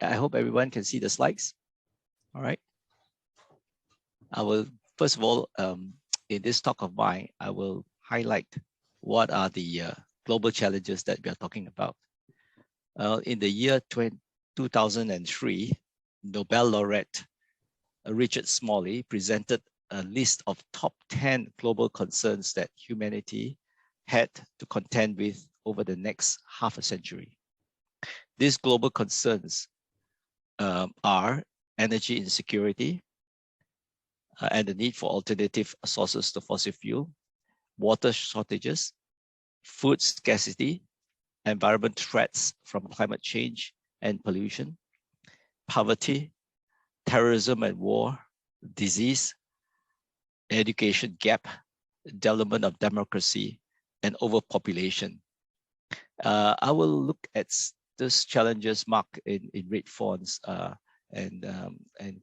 I hope everyone can see the slides. All right. I will, first of all, in this talk of mine, I will highlight what are the global challenges that we are talking about. In the year 2003, Nobel laureate Richard Smalley presented a list of top 10 global concerns that humanity had to contend with over the next half a century. These global concerns are energy insecurity and the need for alternative sources to fossil fuel, water shortages, food scarcity, environment threats from climate change and pollution, poverty, terrorism and war, disease, education gap, development of democracy, and overpopulation. I will look at these challenges marked in red fonts and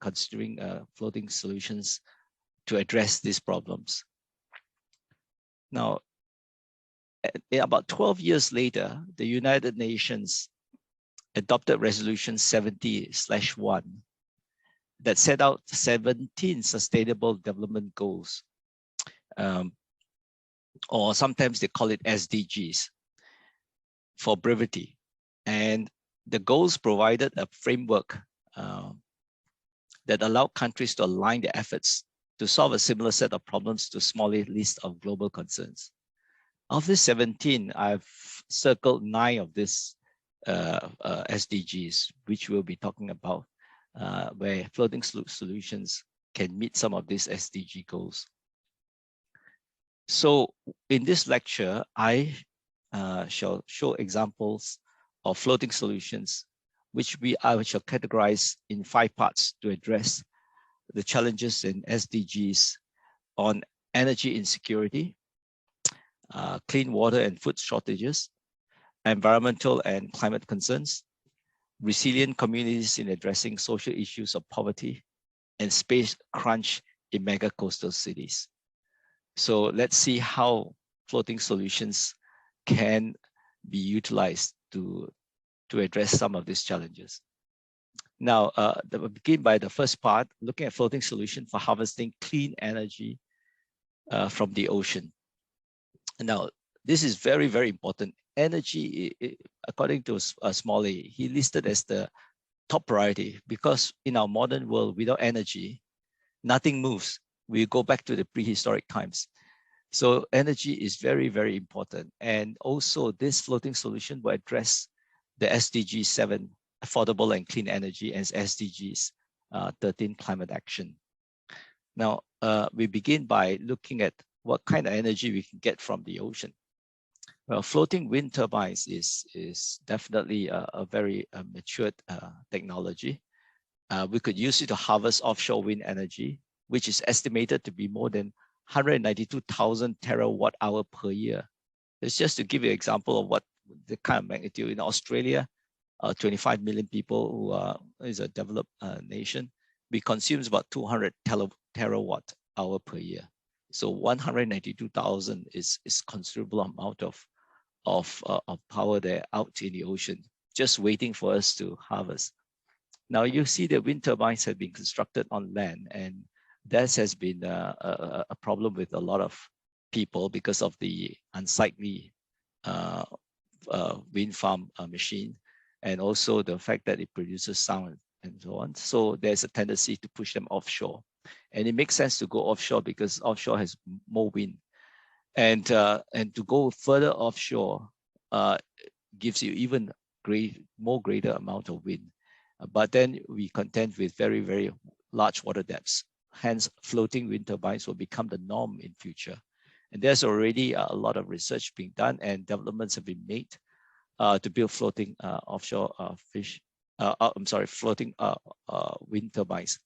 considering floating solutions to address these problems. Now, about 12 years later, the United Nations adopted Resolution 70/1 that set out 17 Sustainable Development Goals, or sometimes they call it SDGs for brevity. And the goals provided a framework that allowed countries to align their efforts to solve a similar set of problems to a smaller list of global concerns. Of the 17, I've circled 9 of these SDGs, which we'll be talking about, where floating solutions can meet some of these SDG goals. So in this lecture, I shall show examples of floating solutions, which I shall categorize in 5 parts to address the challenges in SDGs on energy insecurity, clean water and food shortages, environmental and climate concerns, resilient communities in addressing social issues of poverty, and space crunch in mega coastal cities. So let's see how floating solutions can be utilized to address some of these challenges. Now, we'll begin by the first part, looking at floating solution for harvesting clean energy from the ocean. Now, this is very, very important. Energy, according to Smalley, he listed as the top priority because in our modern world, without energy, nothing moves. We go back to the prehistoric times. So energy is very, very important. And also this floating solution will address the SDG 7, affordable and clean energy, and SDGs 13, climate action. Now, we begin by looking at what kind of energy we can get from the ocean. Well, floating wind turbines is definitely a very matured technology. We could use it to harvest offshore wind energy, which is estimated to be more than 192,000 terawatt hour per year. It's just to give you an example of what the kind of magnitude. In Australia, 25 million people who is a developed nation, we consume about 200 terawatt hour per year. So 192,000 is considerable amount of power there out in the ocean, just waiting for us to harvest. Now you see the wind turbines have been constructed on land, and that has been a problem with a lot of people because of the unsightly wind farm machine, and also the fact that it produces sound and so on. So there's a tendency to push them offshore. And it makes sense to go offshore because offshore has more wind. And to go further offshore gives you even greater amount of wind. But then we contend with very, very large water depths. Hence, floating wind turbines will become the norm in future. And there's already a lot of research being done and developments have been made to build floating offshore floating wind turbines.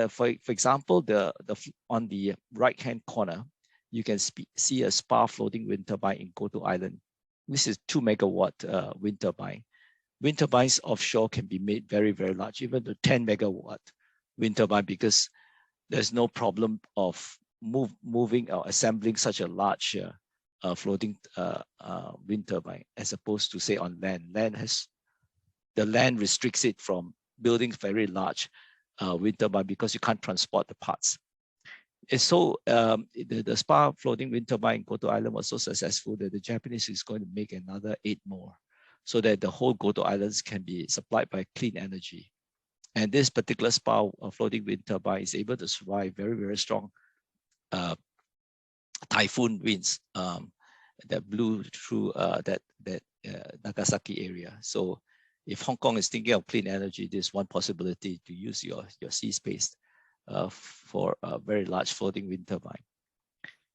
For example, on the right-hand corner, you can see a spar floating wind turbine in Goto Island. This is 2 megawatt wind turbine. Wind turbines offshore can be made very, very large, even to 10 megawatt wind turbine, because there's no problem of moving or assembling such a large floating wind turbine as opposed to say on land. Land has the land restricts it from building very large wind turbine because you can't transport the parts. And so the Spa floating wind turbine in Goto Island was so successful that the Japanese is going to make another 8 more, so that the whole Goto Islands can be supplied by clean energy. And this particular Spa floating wind turbine is able to survive very, very strong typhoon winds that blew through that Nagasaki area. So if Hong Kong is thinking of clean energy, there's one possibility to use your sea space for a very large floating wind turbine.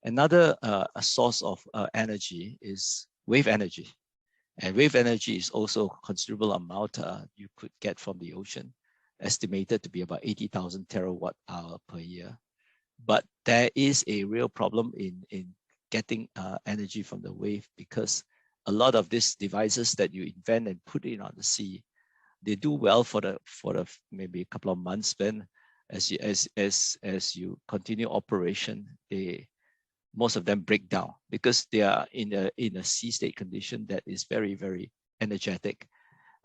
Another a source of energy is wave energy. And wave energy is also a considerable amount you could get from the ocean, estimated to be about 80,000 terawatt hour per year. But there is a real problem in getting energy from the wave, because a lot of these devices that you invent and put in on the sea, they do well for the maybe a couple of months. Then as you continue operation, most of them break down because they are in a sea state condition that is very, very energetic.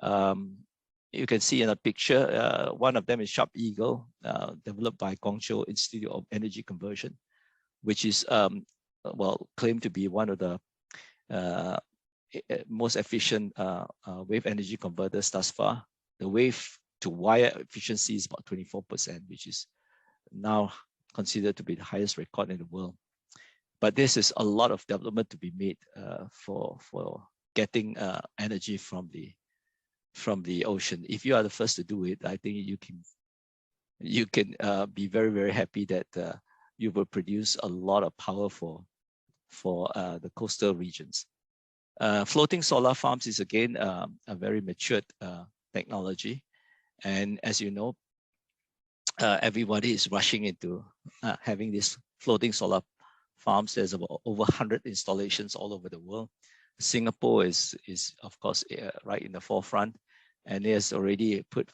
You can see in a picture, one of them is Sharp Eagle, developed by Guangzhou Institute of Energy Conversion, which is well claimed to be one of the most efficient wave energy converters thus far. The wave to wire efficiency is about 24%, which is now considered to be the highest record in the world. But this is a lot of development to be made for getting energy from the ocean. If you are the first to do it, I think you can be very, very happy that you will produce a lot of power for the coastal regions. Floating solar farms is again a very matured technology, and as you know, everybody is rushing into having these floating solar farms. There's about over 100 installations all over the world. Singapore is of course right in the forefront, and it has already put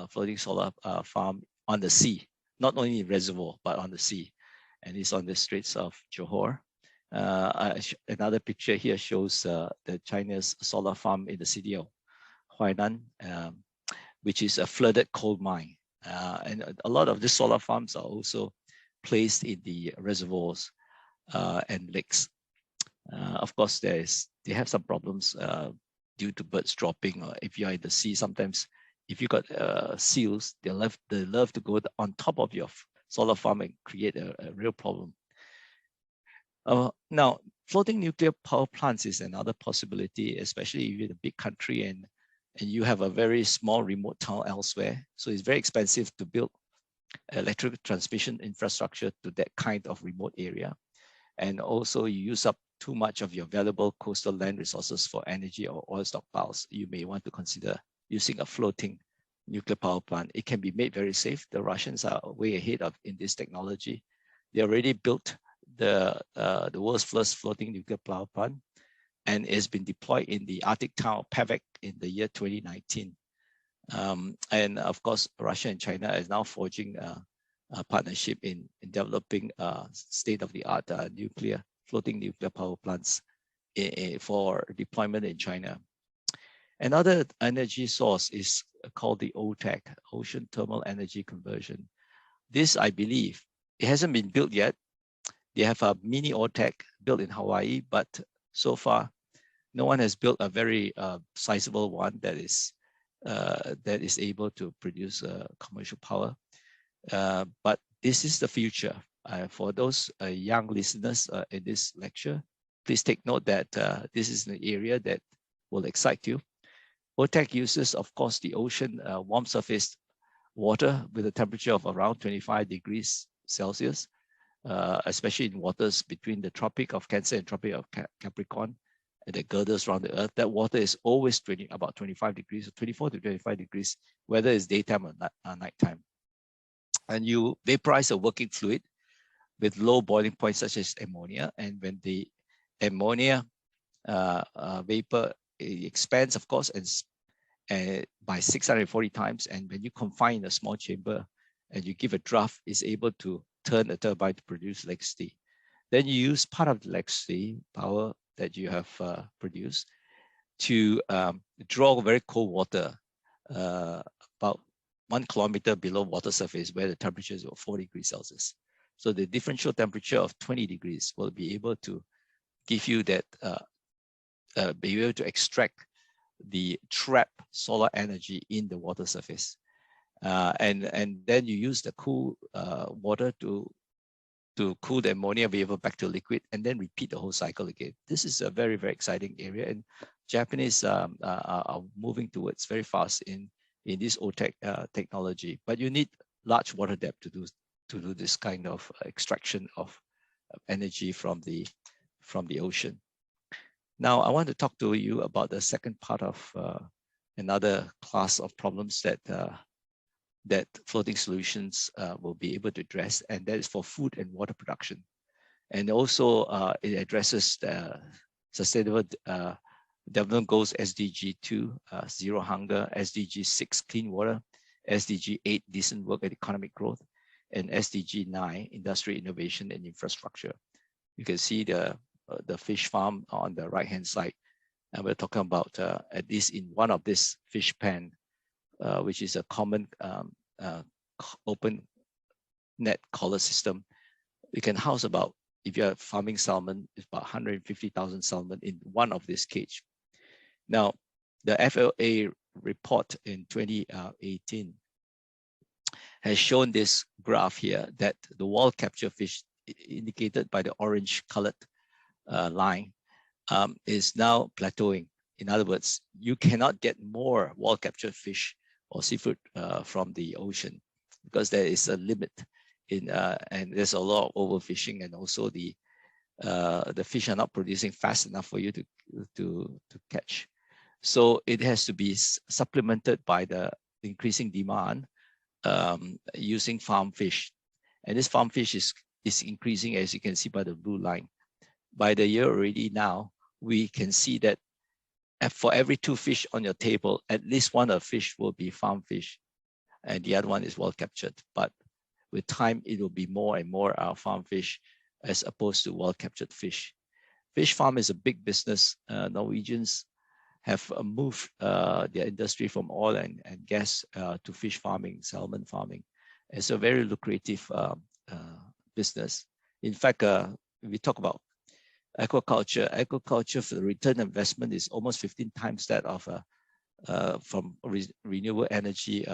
floating solar farm on the sea, not only in reservoir but on the sea, and it's on the Straits of Johor. Another picture here shows the China's solar farm in the city of Huainan, which is a flooded coal mine. And a lot of the solar farms are also placed in the reservoirs and lakes. Of course, they have some problems due to birds dropping, or if you are in the sea, sometimes if you got seals, they love to go on top of your solar farm and create a real problem. Now, floating nuclear power plants is another possibility, especially if you're in a big country and you have a very small remote town elsewhere. So it's very expensive to build electric transmission infrastructure to that kind of remote area. And also you use up too much of your valuable coastal land resources for energy or oil stockpiles. You may want to consider using a floating nuclear power plant. It can be made very safe. The Russians are way ahead in this technology. They already built the world's first floating nuclear power plant, and it's been deployed in the Arctic town of Pevek in the year 2019. And of course, Russia and China is now forging a partnership in developing state-of-the-art floating nuclear power plants for deployment in China. Another energy source is called the OTEC, Ocean Thermal Energy Conversion. This, I believe, it hasn't been built yet. They have a mini OTEC built in Hawaii, but so far, no one has built a very sizable one that is able to produce commercial power. But this is the future. For those young listeners in this lecture, please take note that this is an area that will excite you. OTEC uses, of course, the ocean warm surface water with a temperature of around 25 degrees Celsius, especially in waters between the Tropic of Cancer and Tropic of Capricorn, and that girders around the Earth. That water is always about 25 degrees, or 24 to 25 degrees, whether it's daytime or nighttime. And you vaporize a working fluid with low boiling points such as ammonia. And when the ammonia vapor expands, of course, and by 640 times, and when you confine in a small chamber and you give a draft, it's able to turn a turbine to produce electricity. Then you use part of the electricity power that you have produced to draw very cold water about 1 kilometer below water surface where the temperature is 4 degrees Celsius. So the differential temperature of 20 degrees will be able to give you that, be able to extract the trapped solar energy in the water surface. And then you use the cool water to cool the ammonia vapor back to liquid and then repeat the whole cycle again. This is a very, very exciting area, and Japanese are moving towards very fast in this OTEC technology. But you need large water depth to do this kind of extraction of energy from the ocean. Now, I want to talk to you about the second part of another class of problems that floating solutions will be able to address, and that is for food and water production. And also it addresses the Sustainable Development Goals SDG 2, Zero Hunger, SDG 6, Clean Water, SDG 8, Decent Work and Economic Growth, and SDG 9, Industrial Innovation and Infrastructure. You can see the fish farm on the right-hand side. And we're talking about at least in one of this fish pen, which is a common open net collar system. You can house about, if you're farming salmon, it's about 150,000 salmon in one of this cage. Now, the FLA report in 2018 has shown this graph here that the wild capture fish indicated by the orange colored line is now plateauing. In other words, you cannot get more wild captured fish or seafood from the ocean because there is a limit in and there's a lot of overfishing, and also the fish are not producing fast enough for you to catch. So it has to be supplemented by the increasing demand using farm fish, and this farm fish is increasing, as you can see by the blue line. By the year already now, we can see that for every 2 fish on your table, at least one of the fish will be farm fish, and the other one is wild captured. But with time, it will be more and more farm fish as opposed to wild captured fish. Fish farm is a big business. Norwegians have moved their industry from oil and gas to fish farming, salmon farming. It's a very lucrative business. In fact, we talk about aquaculture for the return investment is almost 15 times that of from renewable energy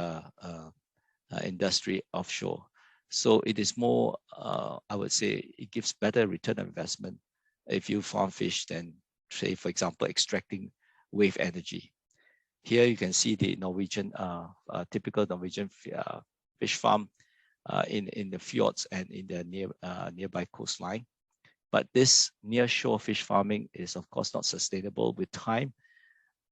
industry offshore. So it is more, I would say, it gives better return on investment if you farm fish than, say, for example, extracting wave energy. Here you can see the Norwegian, typical Norwegian fish farm in the fjords and in the nearby coastline. But this near-shore fish farming is, of course, not sustainable. With time,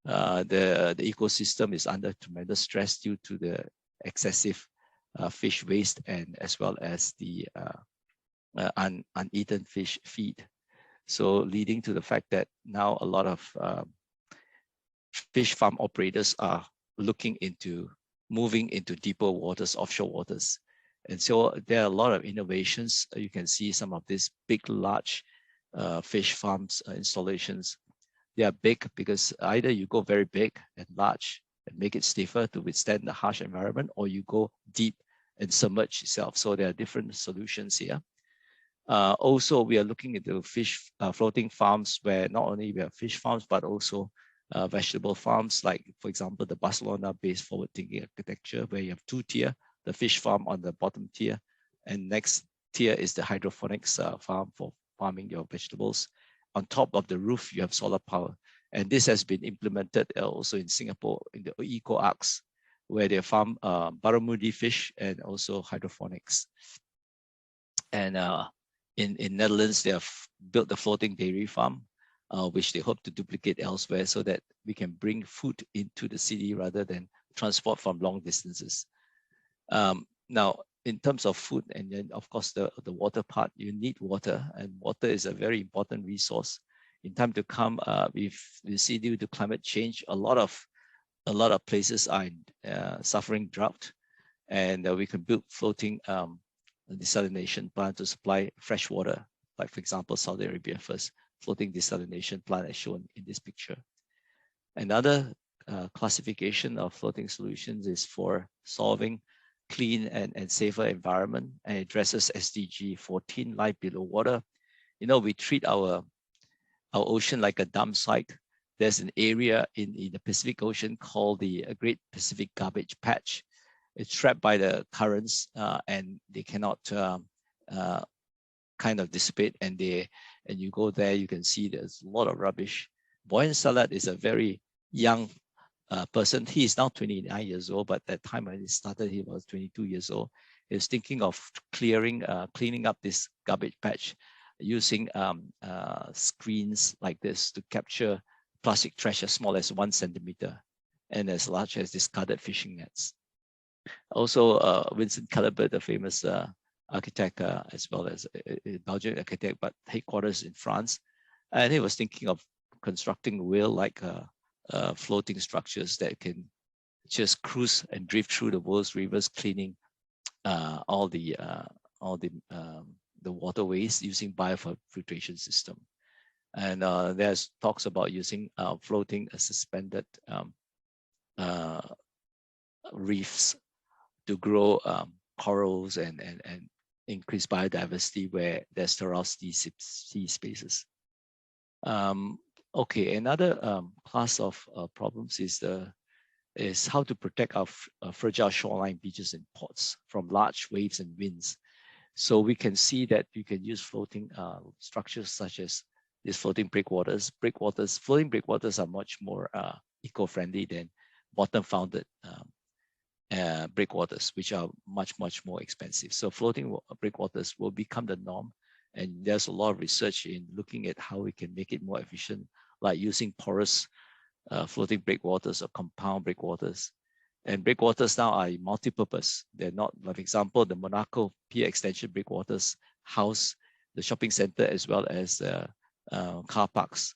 the ecosystem is under tremendous stress due to the excessive fish waste and as well as the uneaten fish feed. So leading to the fact that now a lot of fish farm operators are looking into moving into deeper waters, offshore waters. And so there are a lot of innovations. You can see some of these big, large fish farms installations. They are big because either you go very big and large and make it stiffer to withstand the harsh environment, or you go deep and submerge yourself. So there are different solutions here. Also, we are looking into fish floating farms where not only we have fish farms, but also vegetable farms, like, for example, the Barcelona-based forward-thinking architecture, where you have 2 tier, the fish farm on the bottom tier, and next tier is the hydroponics farm for farming your vegetables. On top of the roof, you have solar power. And this has been implemented also in Singapore in the Eco Arcs, where they farm barramundi fish and also hydroponics. And in Netherlands, they have built the floating dairy farm, which they hope to duplicate elsewhere so that we can bring food into the city rather than transport from long distances. Now, in terms of food, and then of course the water part, you need water, and water is a very important resource. In time to come, we see due to climate change, a lot of places are suffering drought, and we can build floating desalination plant to supply fresh water, like for example Saudi Arabia first floating desalination plant as shown in this picture. Another classification of floating solutions is for solving clean and safer environment, and addresses SDG 14, life below water. You know, we treat our ocean like a dump site. There's an area in the Pacific Ocean called the Great Pacific Garbage Patch. It's trapped by the currents, and they cannot kind of dissipate. And you go there, you can see there's a lot of rubbish. Boyan Salat is a very young person. He is now 29 years old, but at the time when he started, he was 22 years old. He was thinking of cleaning up this garbage patch using screens like this to capture plastic trash as small as 1 centimeter and as large as discarded fishing nets. Also, Vincent Calibert, the famous architect, as well as a Belgian architect, but headquarters in France, and he was thinking of constructing whale-like floating structures that can just cruise and drift through the world's rivers, cleaning all the waterways using biofiltration system. And there's talks about using floating suspended reefs to grow corals and increase biodiversity where there's sterile sea spaces. Okay, another class of problems is how to protect our fragile shoreline beaches and ports from large waves and winds. So we can see that you can use floating structures such as these floating breakwaters. Floating breakwaters are much more eco-friendly than bottom-founded breakwaters, which are much more expensive. So floating breakwaters will become the norm, and there's a lot of research in looking at how we can make it more efficient, like using porous floating breakwaters or compound breakwaters. And breakwaters now are multi-purpose. They're not, for example, the Monaco Pier Extension breakwaters house the shopping center as well as car parks.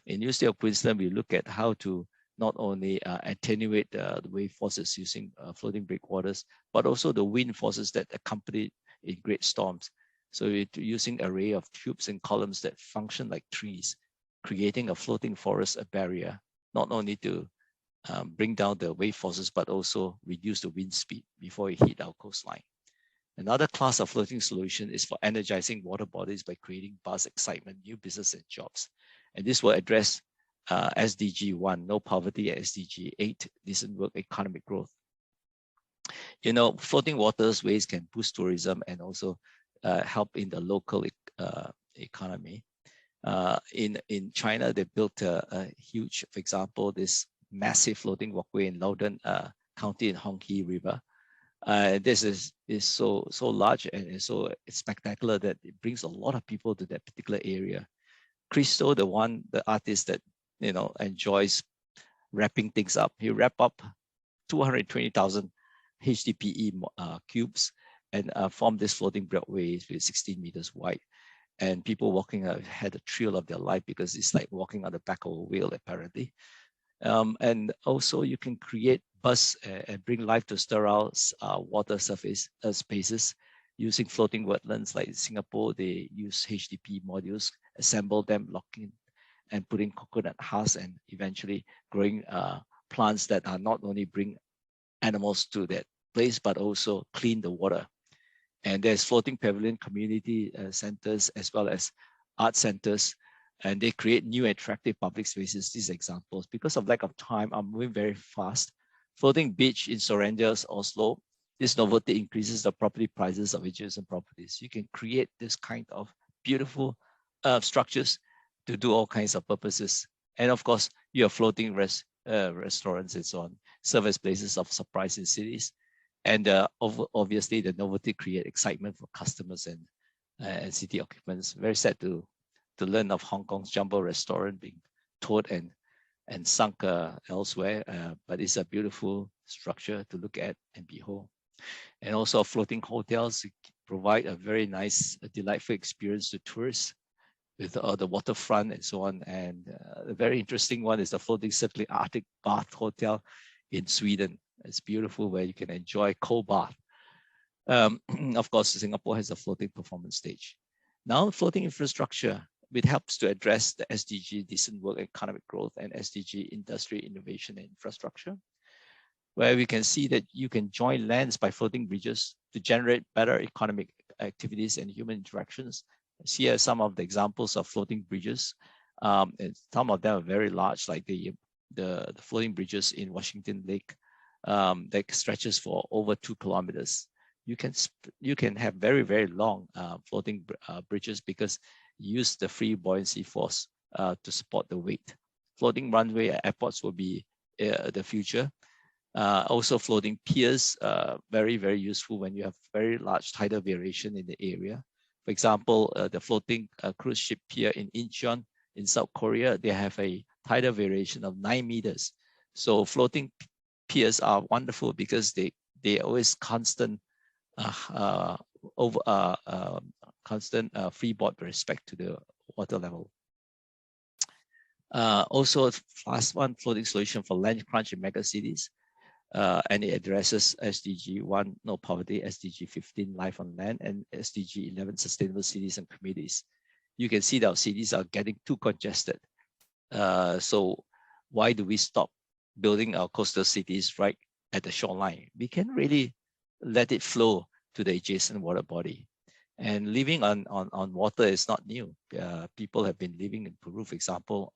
In University of Queensland, we look at how to not only attenuate the wave forces using floating breakwaters, but also the wind forces that accompany in great storms. So we're using an array of tubes and columns that function like trees, creating a floating forest, a barrier, not only to bring down the wave forces, but also reduce the wind speed before it hit our coastline. Another class of floating solution is for energizing water bodies by creating buzz, excitement, new business and jobs. And this will address SDG 1, no poverty, and SDG 8, decent work, economic growth. You know, floating waterways can boost tourism and also help in the local economy. In China, they built a huge, for example, this massive floating walkway in Loudoun County in Honghe River. This is so large and it's so spectacular that it brings a lot of people to that particular area. Christo, the artist that enjoys wrapping things up, he wrapped up 220,000 HDPE cubes and formed this floating walkway with 16 meters wide. And people walking had a thrill of their life because it's like walking on the back of a whale, apparently. And also you can create buzz and bring life to sterile water surface spaces using floating wetlands. Like in Singapore, they use HDPE modules, assemble them, locking and putting coconut husks and eventually growing plants that are not only bring animals to that place, but also clean the water. And there's floating pavilion community centers as well as art centers, and they create new attractive public spaces. These examples, because of lack of time, I'm moving very fast. Floating beach in Sorendias, Oslo. This novelty increases the property prices of adjacent properties. You can create this kind of beautiful structures to do all kinds of purposes. And of course, you have floating restaurants and so on, serve as places of surprise in cities. And obviously, the novelty create excitement for customers and city occupants. Very sad to learn of Hong Kong's Jumbo restaurant being towed and sunk elsewhere, but it's a beautiful structure to look at and behold. And also floating hotels provide a very nice, delightful experience to tourists with the waterfront and so on. And a very interesting one is the floating circling Arctic bath hotel in Sweden. It's beautiful, where you can enjoy cold bath. Of course, Singapore has a floating performance stage. Now, floating infrastructure. which helps to address the SDG decent work, economic growth, and SDG industry innovation and infrastructure, where we can see that you can join lands by floating bridges to generate better economic activities and human interactions. Here are some of the examples of floating bridges. And some of them are very large, like the floating bridges in Washington Lake that stretches for over 2 kilometers. You can have very, very long floating bridges because you use the free buoyancy force to support the weight. Floating runway at airports will be the future. Also floating piers, very, very useful when you have very large tidal variation in the area. For example, the floating cruise ship pier in Incheon in South Korea, they have a tidal variation of 9 meters. So floating piers are wonderful because they always constant freeboard with respect to the water level. Also, fast one floating solution for land crunch in mega cities. And it addresses SDG 1, no poverty, SDG 15, life on land, and SDG 11, sustainable cities and communities. You can see that our cities are getting too congested. So why do we stop building our coastal cities right at the shoreline? We can really let it flow to the adjacent water body. And living on water is not new. People have been living in Peru, for example,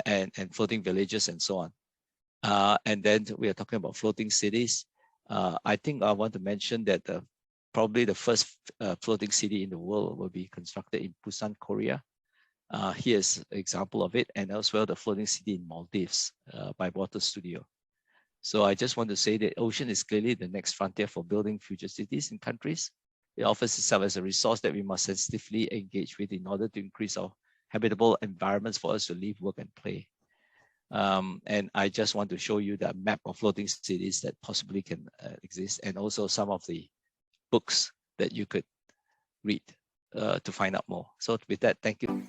and floating villages and so on. And then we are talking about floating cities. I think I want to mention that probably the first floating city in the world will be constructed in Busan, Korea. Here's an example of it, and as well the floating city in Maldives by Water Studio. So I just want to say that ocean is clearly the next frontier for building future cities and countries. It offers itself as a resource that we must sensitively engage with in order to increase our habitable environments for us to live, work, and play. And I just want to show you the map of floating cities that possibly can exist, and also some of the books that you could read to find out more. So with that, thank you.